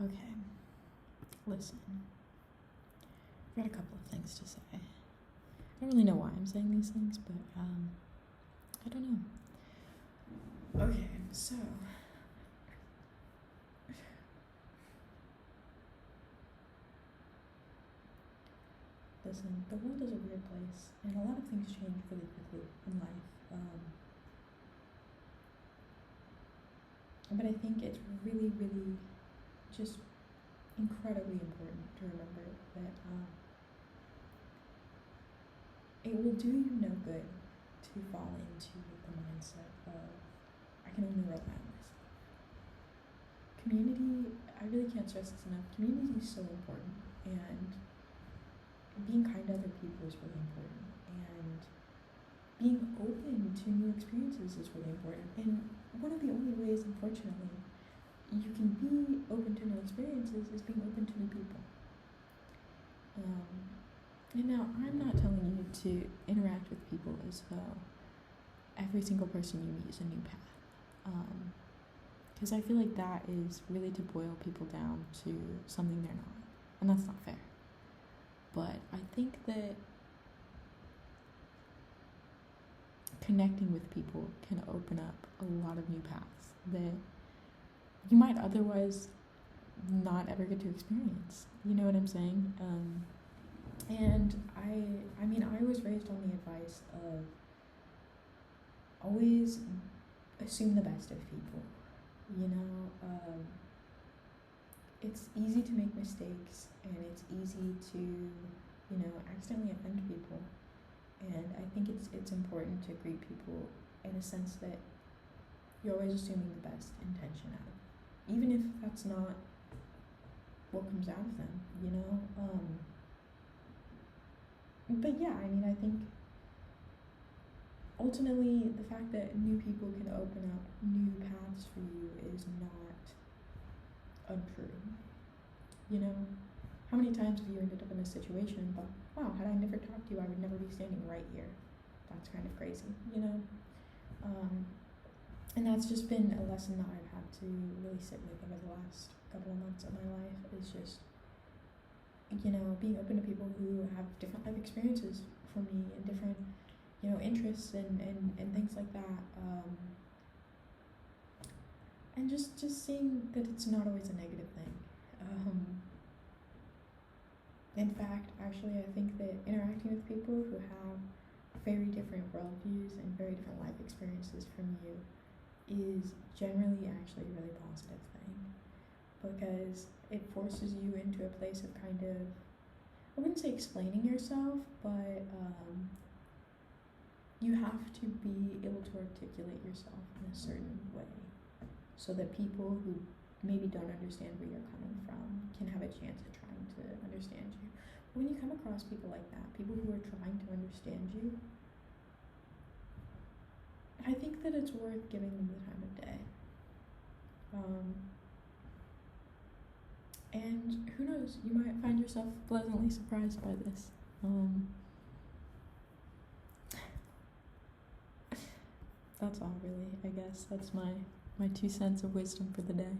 Okay, listen. I've got a couple of things to say. I don't really know why I'm saying these things, but I don't know. Okay, so listen, the world is a weird place, and a lot of things change really quickly in life. But I think it's really, really just incredibly important to remember that it will do you no good to fall into the mindset of, I can only rely on myself. Community, I really can't stress this enough, community is so important, and being kind to other people is really important, and being open to new experiences is really important. And one of the only ways, unfortunately, you can be open to new experiences is being open to new people. And now, I'm not telling you to interact with people as though every single person you meet is a new path. Because I feel like that is really to boil people down to something they're not. And that's not fair. But I think that connecting with people can open up a lot of new paths that you might otherwise not ever get to experience. You know what I'm saying? And I mean, I was raised on the advice of always assume the best of people. You know, it's easy to make mistakes, and it's easy to, you know, accidentally offend people. And I think it's important to greet people in a sense that you're always assuming the best intention out of them, even if that's not what comes out of them, you know? But yeah, I mean, I think ultimately the fact that new people can open up new paths for you is not untrue. You know? How many times have you ended up in a situation and thought, wow, had I never talked to you, I would never be standing right here. That's kind of crazy, you know? And that's just been a lesson that I've had to really sit with over the last couple of months of my life, is just, you know, being open to people who have different life experiences from me and different, you know, interests and things like that. And just seeing that it's not always a negative thing. In fact, actually, I think that interacting with people who have very different worldviews and very different life experiences from you is generally actually a really positive thing, because it forces you into a place of kind of, I wouldn't say explaining yourself, but you have to be able to articulate yourself in a certain way so that people who maybe don't understand where you're coming from can have a chance at trying to understand you. But when you come across people like that, people who are trying to understand you, I think that it's worth giving them the time of day. And who knows, you might find yourself pleasantly surprised by this. That's all really, I guess. That's my 2 cents of wisdom for the day.